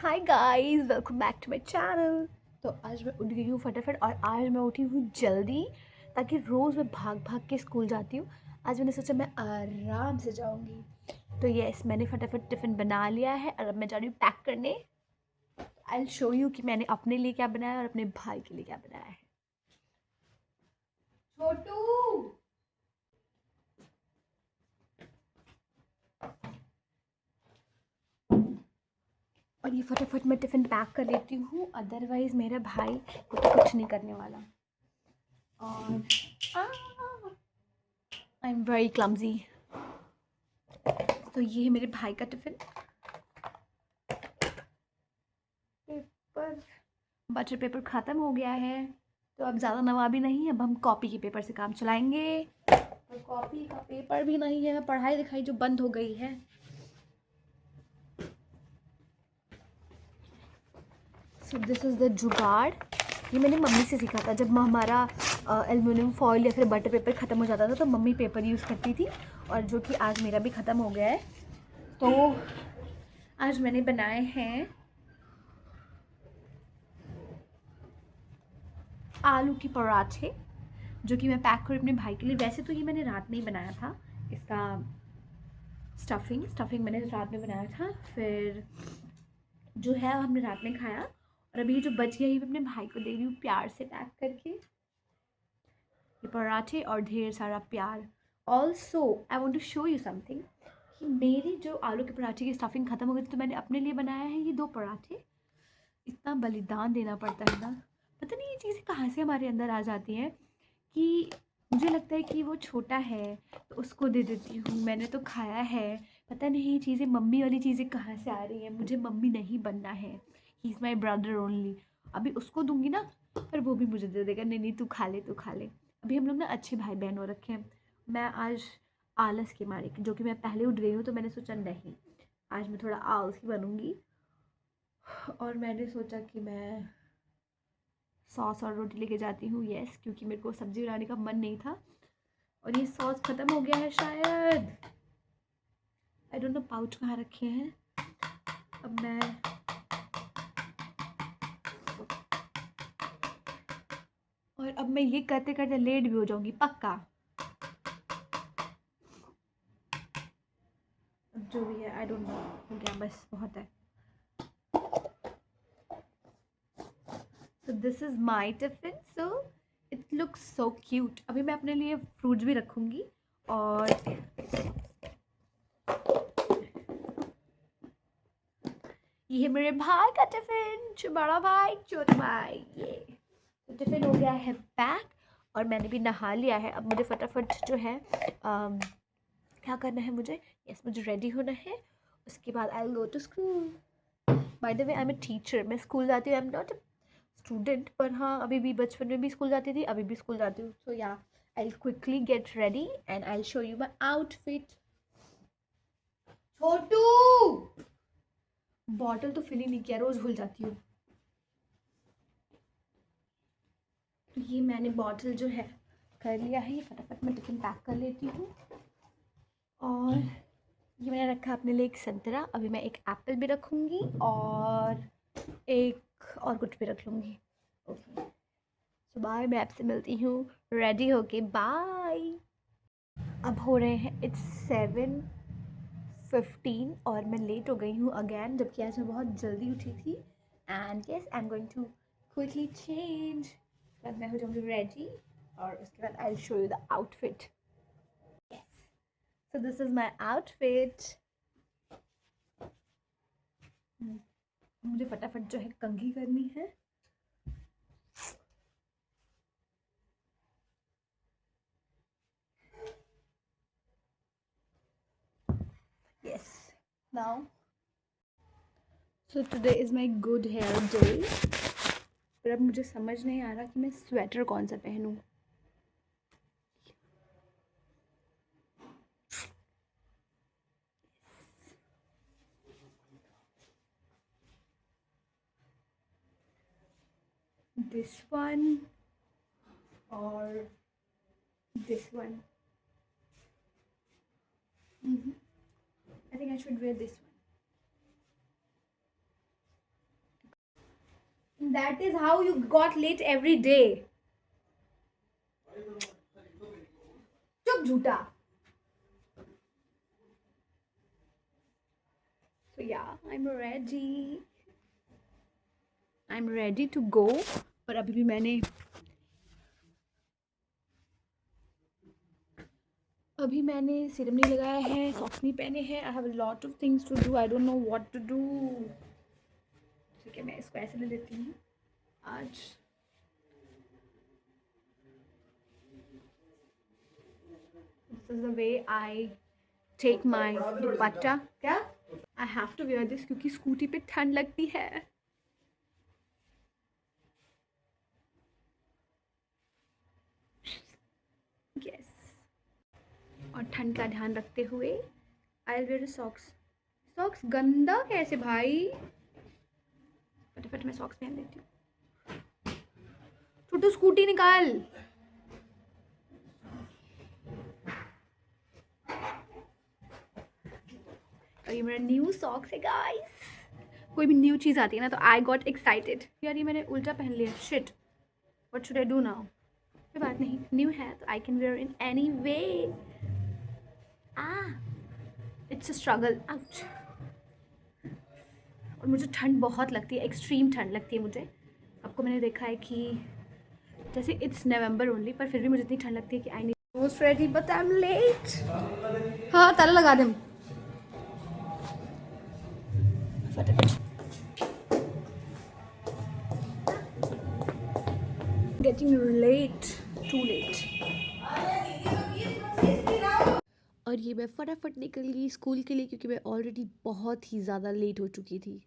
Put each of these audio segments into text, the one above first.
Hi guys, welcome back to my channel. तो आज मैं उठ गई हूँ फटाफट और आज मैं उठी हूँ जल्दी, ताकि रोज़ मैं भाग भाग के स्कूल जाती हूँ। आज मैंने सोचा मैं आराम से जाऊँगी। तो यस, मैंने फटाफट टिफ़िन बना लिया है और अब मैं जा रही हूँ पैक करने। आई विल शो यू कि मैंने अपने लिए क्या बनाया और अपने भाई के लिए क्या बनाया है। छोटू, और ये फटाफट मैं टिफ़िन पैक कर लेती हूँ, अदरवाइज़ मेरा भाई को तो कुछ नहीं करने वाला। और आई एम वेरी क्लमजी। तो ये है मेरे भाई का टिफ़िन। पेपर, बटर पेपर ख़त्म हो गया है, तो अब ज़्यादा नवाबी नहीं है। अब हम कॉपी के पेपर से काम चलाएंगे। और कॉपी का पेपर भी नहीं है, पढ़ाई लिखाई जो बंद हो गई है। सो दिस इज़ द जुगाड़। ये मैंने मम्मी से सीखा था। जब हमारा एल्युमिनियम फॉइल या फिर बटर पेपर ख़त्म हो जाता था तो मम्मी पेपर यूज़ करती थी, और जो कि आज मेरा भी ख़त्म हो गया है। तो आज मैंने बनाए हैं आलू के पराठे, जो कि मैं पैक करूँ अपने भाई के लिए। वैसे तो ये मैंने रात में ही बनाया था, इसका स्टफिंग मैंने रात में बनाया था। फिर जो है हमने रात में खाया, और अभी जो बच गया ये मैं अपने भाई को दे रही हूँ प्यार से पैक करके। ये पराठे और ढेर सारा प्यार। Also I want to show you something, कि मेरी जो आलू के पराठे की स्टफिंग ख़त्म हो गई थी, तो मैंने अपने लिए बनाया है ये 2 पराठे। इतना बलिदान देना पड़ता है ना। पता नहीं ये चीज़ें कहाँ से हमारे अंदर आ जाती हैं, कि मुझे लगता है कि वो छोटा है तो उसको दे देती हूँ, मैंने तो खाया है। पता नहीं ये चीज़ें, मम्मी वाली चीज़ें कहाँ से आ रही हैं। मुझे मम्मी नहीं बनना है, he is my brother only. अभी उसको दूंगी ना, पर वो भी मुझे दे देगा, नहीं नहीं तू खा ले तू खा ले। अभी हम लोग ना अच्छे भाई बहन हो रखे हैं। मैं आज आलस के मारे, जो कि मैं पहले उठ गई हूँ, तो मैंने सोचा नहीं, आज मैं थोड़ा आलसी बनूंगी। और मैंने सोचा कि मैं सॉस और रोटी लेके जाती हूँ। यस, क्योंकि मेरे को सब्ज़ी बनाने का मन नहीं था, और ये सॉस ख़त्म हो गया है शायद। आई डोंट नो पाउच कहाँ रखे हैं। अब मैं और अब मैं ये करते करते लेट भी हो जाऊंगी पक्का। अब जो भी है आई डोंट नो, हो गया बस, बहुत है। सो this is my tiffin. So it looks so cute. अभी मैं अपने लिए फ्रूट्स भी रखूँगी। और ये है मेरे भाई का टिफ़िन, बड़ा भाई छोटा भाई। ये तो टिफ़िन हो गया है पैक, और मैंने भी नहा लिया है। अब मुझे फटाफट जो है क्या करना है मुझे, यस मुझे रेडी होना है। उसके बाद I will go to school. By the way I am a teacher, मैं स्कूल जाती हूँ। I am not a student, पर हाँ अभी भी बचपन में भी स्कूल जाती थी, अभी भी स्कूल जाती हूँ। सो या, I will quickly get ready and I will show you my outfit. Chhotu, bottle तो फिल ही नहीं किया, रोज भूल जाती हूँ। तो ये मैंने बॉटल जो है कर लिया है, ये फटाफट मैं टिफ़िन पैक कर लेती हूँ। और ये मैंने रखा अपने लिए एक संतरा, अभी मैं एक एप्पल भी रखूँगी और एक और कुछ भी रख लूँगी। ओके, सो बाय, मैं आपसे मिलती हूँ रेडी होके। बाय। अब हो रहे हैं इट्स 7:15 और मैं लेट हो गई हूँ अगेन, जबकि आज मैं बहुत जल्दी उठी थी। And yes, I am going to quickly change. बाद मैं हो जाऊँगी रेडी, और उसके बाद I will show you the outfit. Yes, so this is my outfit. मुझे फटाफट जो है कंघी करनी है। Yes, now so today is my good hair day. पर अब मुझे समझ नहीं आ रहा कि मैं स्वेटर कौन सा पहनूं। दिस वन और this one. I think I should wear this one. and that is how you got late every day. चुप झूठा. So yeah, I'm ready to go. पर अभी भी मैंने सीरम नहीं लगाया है, सॉक्स नहीं पहने हैं. I have a lot of things to do. I don't know what to do. ठीक है, मैं इसको ऐसे ले लेती हूँ आज. This is the way I take my dupatta. क्या? I have to wear this क्योंकि स्कूटी पे ठंड लगती है. यस. और ठंड का ध्यान रखते हुए आई वेयर सॉक्स. सॉक्स गंदा कैसे भाई? फटाफट मैं सॉक्स पहन लेती हूँ. छोटू स्कूटी निकाल. और ये मेरा न्यू सॉक्स है गाइस. कोई भी न्यू चीज़ आती है ना तो आई गॉट एक्साइटेड. यार ये मैंने उल्टा पहन लिया. Shit, what should I do now? कोई बात नहीं, न्यू है तो I can wear in any way. It's a struggle. Ouch. और मुझे ठंड बहुत लगती है, एक्सट्रीम ठंड लगती है मुझे. आपको मैंने देखा है कि जैसे इट्स नवंबर ओनली, पर फिर भी मुझे इतनी ठंड लगती है कि I need most ready but I am late. हाँ, ताला लगा दे. फटाफट. Getting late, too late. और ये मैं फटाफट निकल गई स्कूल के लिए क्योंकि मैं ऑलरेडी बहुत ही ज़्यादा लेट हो चुकी थी.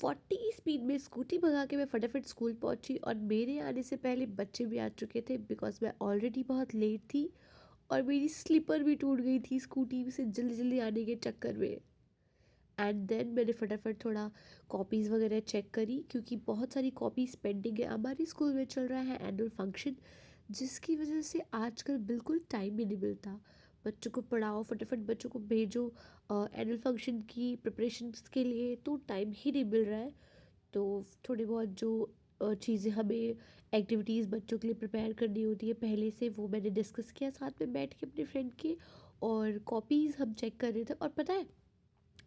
40 स्पीड में स्कूटी भगा के मैं फटाफट स्कूल पहुंची और मेरे आने से पहले बच्चे भी आ चुके थे बिकॉज मैं ऑलरेडी बहुत लेट थी. और मेरी स्लीपर भी टूट गई थी स्कूटी से जल्दी जल्दी आने के चक्कर में. एंड देन मैंने फटाफट थोड़ा कॉपीज़ वगैरह चेक करी क्योंकि बहुत सारी कॉपीज़ पेंडिंग है. हमारे स्कूल में चल रहा है एनुअल फंक्शन जिसकी वजह से आजकल बिल्कुल टाइम ही नहीं मिलता. बच्चों को पढ़ाओ, फटाफट बच्चों को भेजो एनुअल फंक्शन की प्रिपरेशंस के लिए, तो टाइम ही नहीं मिल रहा है. तो थोड़ी बहुत जो चीज़ें हमें एक्टिविटीज़ बच्चों के लिए प्रिपेयर करनी होती है पहले से, वो मैंने डिस्कस किया साथ में बैठ के अपने फ्रेंड के. और कॉपीज़ हम चेक कर रहे थे. और पता है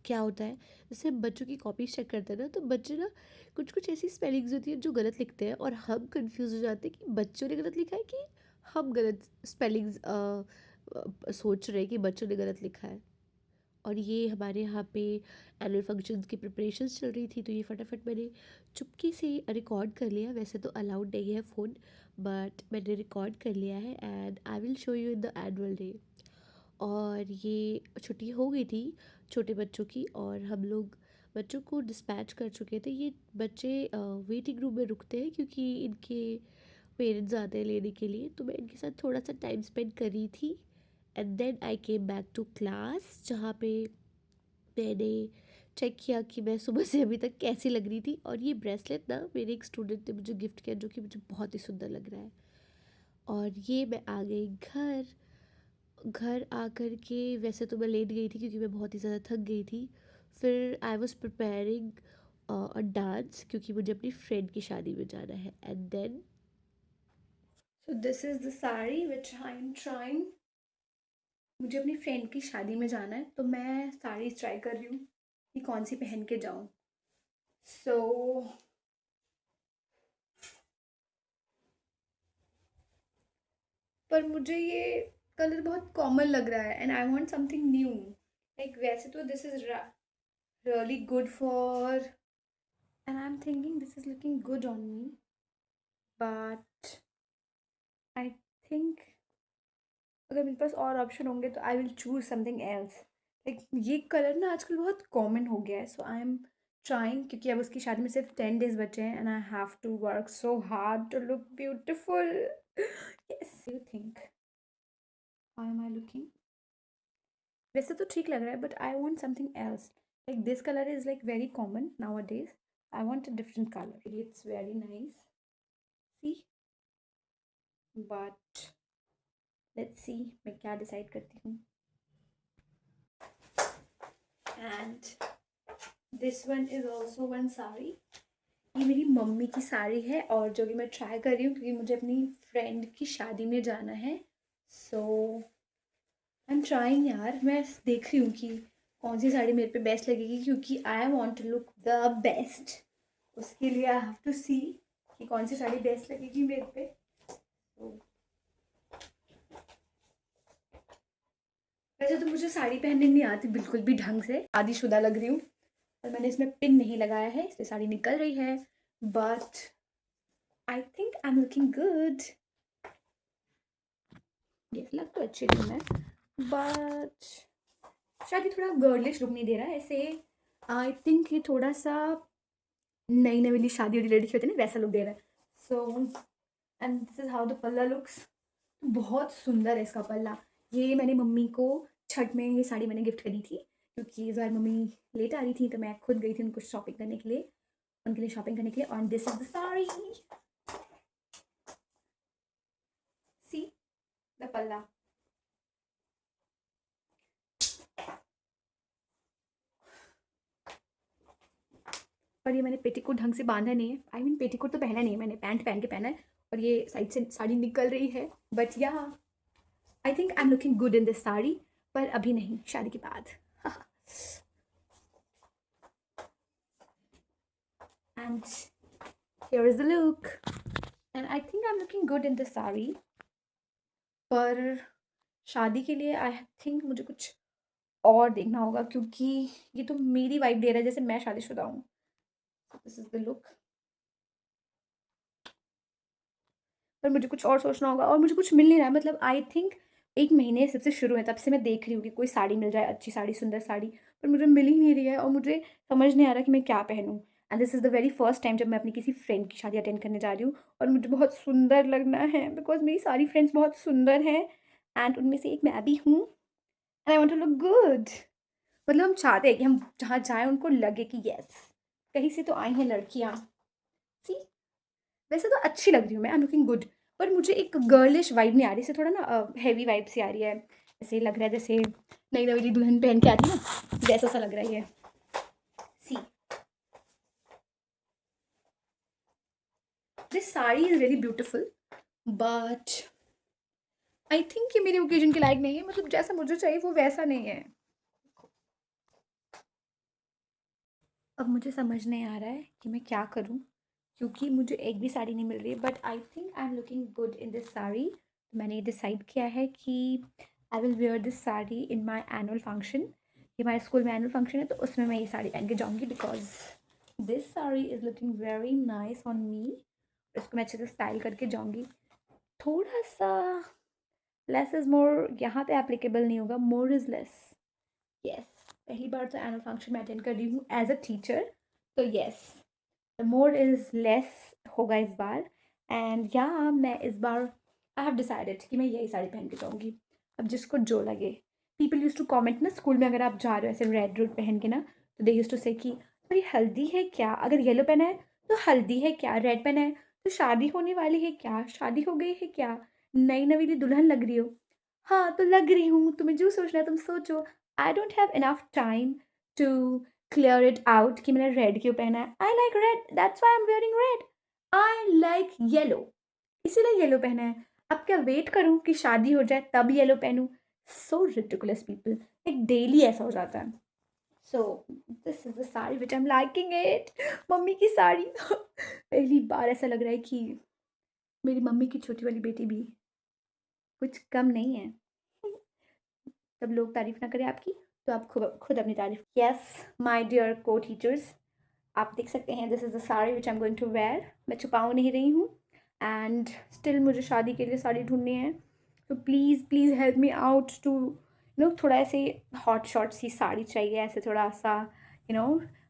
क्या होता है, जैसे हम बच्चों की कॉपीज चेक करते हैं ना तो बच्चे ना कुछ कुछ ऐसी स्पेलिंग्स होती है जो गलत लिखते हैं और हम कंफ्यूज हो जाते हैं कि बच्चों ने गलत लिखा है कि हम गलत स्पेलिंग्स सोच रहे हैं कि बच्चों ने गलत लिखा है. और ये हमारे यहाँ पे एनुअल फंक्शंस की प्रिपरेशंस चल रही थी तो ये फटाफट मैंने चुपके से रिकॉर्ड कर लिया. वैसे तो अलाउड नहीं है फ़ोन, बट मैंने रिकॉर्ड कर लिया है and I will show you in the annual day. और ये छुट्टी हो गई थी छोटे बच्चों की और हम लोग बच्चों को डिस्पैच कर चुके थे. ये बच्चे वेटिंग रूम में रुकते हैं क्योंकि इनके पेरेंट्स आते हैं लेने के लिए. तो मैं इनके साथ थोड़ा सा टाइम स्पेंड कर रही थी and then I came back to class जहाँ पे मैंने चेक किया कि मैं सुबह से अभी तक कैसी लग रही थी. और ये ब्रेसलेट ना मेरे एक स्टूडेंट ने मुझे गिफ्ट किया जो कि मुझे बहुत ही सुंदर लग रहा है. और ये मैं आ गई घर. घर आकर के वैसे तो मैं लेट गई थी क्योंकि मैं बहुत ही ज़्यादा थक गई थी. फिर I was preparing a dance क्योंकि मुझे अपनी फ्रेंड की शादी में जाना है. And then so this is the sari which I am trying. मुझे अपनी फ्रेंड की शादी में जाना है तो मैं साड़ी ट्राई कर रही हूँ कि कौन सी पहन के जाऊँ. सो पर मुझे ये कलर बहुत कॉमन लग रहा है and I want something new. Like वैसे तो this is really good for, and I'm thinking this is looking good on me, but I think अगर मेरे पास और ऑप्शन होंगे तो I will choose something else. Like ये कलर ना आजकल बहुत कॉमन हो गया है सो आई एम ट्राइंग क्योंकि अब उसकी शादी में सिर्फ 10 days बचे हैं and I have to work so hard to look beautiful. Yes, you think how am I looking? वैसे तो ठीक लग रहा है but I want something else. Like this colour is like very common nowadays. I want a different color. It's very nice. See, but let's see मैं क्या decide करती हूँ. And this one is also one sari. ये मेरी mummy की साड़ी है और जो कि मैं ट्राई कर रही हूँ क्योंकि मुझे अपनी फ्रेंड की शादी में जाना है। सो आई एम ट्राइंग यार, मैं देख रही हूँ कि कौन सी साड़ी मेरे पे बेस्ट लगेगी क्योंकि I want to look the best. उसके लिए आई हैव टू सी कि कौन सी साड़ी बेस्ट लगेगी मेरे पे। तो वैसे तो मुझे साड़ी पहनने नहीं आती बिल्कुल भी ढंग से, शादीशुदा लग रही हूँ और मैंने इसमें पिन नहीं लगाया है इसलिए साड़ी निकल रही है। But I think I am looking good. ये लग तो अच्छी रही हूँ मैं, बट शायद ये थोड़ा गर्लिश लुक नहीं दे रहा है ऐसे। आई थिंक ये थोड़ा सा नई नवेली शादी वाली लड़की होती है ना, वैसा लुक दे रहा है। So and this is how the पल्ला लुक्स। बहुत सुंदर है इसका पल्ला। ये मैंने मम्मी को छठ में ये साड़ी मैंने गिफ्ट करी थी क्योंकि इस बार मम्मी लेट आ रही थी तो मैं खुद गई थी उनको शॉपिंग करने के लिए, उनके लिए शॉपिंग करने के लिए। और this is the sari, see the पल्ला। पर ये मैंने पेटीकोट ढंग से बांधा नहीं है, आई मीन पेटीकोट तो पहना नहीं है मैंने, पैंट पहन के पहना है और ये साइड से साड़ी निकल रही है। बट या आई think I am looking good in this sari, पर अभी नहीं, शादी के बाद। And here is the look and I think I am looking good in this sari. पर शादी के लिए आई थिंक मुझे कुछ और देखना होगा क्योंकि ये तो मेरी वाइब दे रहा है जैसे मैं शादीशुदा हूँ। This is the look. पर मुझे कुछ और सोचना होगा और मुझे कुछ मिल नहीं रहा है, मतलब आई थिंक 1 महीने सबसे शुरू है तब से मैं देख रही हूँ कि कोई साड़ी मिल जाए, अच्छी साड़ी, सुंदर साड़ी, पर मुझे मिल ही नहीं रही है और मुझे समझ नहीं आ रहा कि मैं क्या पहनूँ। And this is the very first time जब मैं अपनी किसी फ्रेंड की शादी अटेंड करने जा रही हूँ और मुझे बहुत सुंदर लगना है बिकॉज मेरी सारी फ्रेंड्स बहुत सुंदर हैं एंड उनमें से एक मैं भी हूँ and I want to look good. मतलब हम चाहते हैं कि हम जहाँ जाएँ उनको लगे कि येस कहीं से तो आई हैं लड़कियाँ। सी, वैसे तो अच्छी लग रही हूँ मैं, आई एम लुकिंग गुड, पर मुझे एक गर्लिश वाइब नहीं आ रही, इसे थोड़ा ना हैवी वाइब सी आ रही है। ऐसे लग रहा है जैसे नई नवेली दुल्हन पहन के आती है ना, वैसा सा लग रहा है ये। See, this sari is really beautiful but I think ये मेरे ओकेजन के लायक नहीं है, मतलब जैसा मुझे चाहिए वो वैसा नहीं है। अब मुझे समझ नहीं आ रहा है कि मैं क्या करूँ क्योंकि मुझे एक भी साड़ी नहीं मिल रही है, but I think I am looking good in this sari. तो मैंने ये डिसाइड किया है कि I will where this sari in my annual function. ये हमारे स्कूल में एनुअल फंक्शन है तो उसमें मैं ये साड़ी पहन के जाऊँगी because this sari is looking very nice on me. इसको मैं अच्छे से स्टाइल करके जाऊँगी। थोड़ा सा लेस इज़ मोर यहाँ पे एप्लीकेबल नहीं होगा, मोर इज़ लेस। यस, पहली बार तो एनुअल फंक्शन में अटेंड कर रही हूँ एज अ टीचर, तो yes the more is less होगा इस बार। एंड या मैं इस बार आई हैव डिसाइडेड कि मैं यही साड़ी पहन के जाऊँगी, अब जिसको जो लगे। पीपल यूज़ टू कमेंट ना स्कूल में, अगर आप जा रहे हो ऐसे रेड रूट पहन के ना, तो दे यूज़ टू से कि अरे हल्दी है क्या, अगर येलो पहना है तो हल्दी है क्या, रेड पहना है तो शादी होने वाली है क्या, शादी हो गई है क्या, नई नवीली दुल्हन लग रही हो। हाँ तो लग रही हूँ, तुम्हें जो सोचना है तुम सोचो। I don't have enough time to clear it out कि मैंने रेड क्यों पहना है। I like red, that's why I am wearing red. I like yellow, इसीलिए येलो पहना है। अब क्या वेट करूँ कि शादी हो जाए तब येलो पहनूँ? सो रिडिकुलस पीपल, एक डेली ऐसा हो जाता है। So this is the sari which I am liking it, mummy की साड़ी। पहली बार ऐसा लग रहा है कि मेरी मम्मी की छोटी वाली बेटी भी कुछ कम नहीं है। तब लोग तारीफ ना करें आपकी तो आप खुद खुद अपनी तारीफ। यस माय डियर को टीचर्स, आप देख सकते हैं this is the sari which I am going to wear. मैं छुपाऊ नहीं रही हूँ एंड स्टिल मुझे शादी के लिए साड़ी ढूंढनी है। तो please please help me out to थोड़ा ऐसे हॉट शॉट सी साड़ी चाहिए, ऐसे थोड़ा सा आई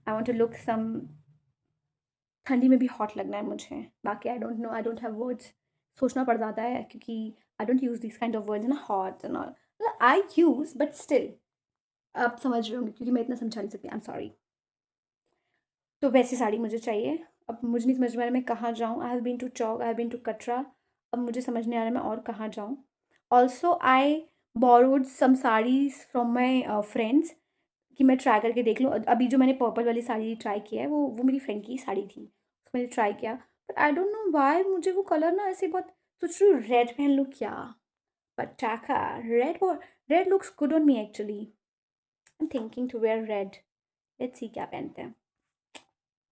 वॉन्ट टू लुक सम, ठंडी में भी हॉट लगना है मुझे। बाकी आई don't no, I don't have words, सोचना पड़ जाता है क्योंकि I don't use this kind of words ना, हॉट एंड ऑल, मतलब आई यूज़ बट स्टिल आप समझ रहे होंगे क्योंकि मैं इतना समझा नहीं सकती, आई एम सॉरी। तो वैसी साड़ी मुझे चाहिए। अब मुझे नहीं समझ में आ रहा मैं कहाँ जाऊँ। I have been to Chowk, I have been to Katra, अब मुझे समझ नहीं आ रहा मैं और कहाँ जाऊँ। Also I borrowed some saris from my friends कि मैं ट्राई करके देख लूँ। अभी जो मैंने पर्पल वाली साड़ी ट्राई की है वो मेरी फ्रेंड की साड़ी थी, उसको मैंने ट्राई किया, but I don't know why मुझे वो कलर ना ऐसे बहुत, सोच रही हूँ रेड पहन लूँ क्या? पटाखा, red looks good on me actually. I am thinking to wear red. Let's see क्या पहनते हैं।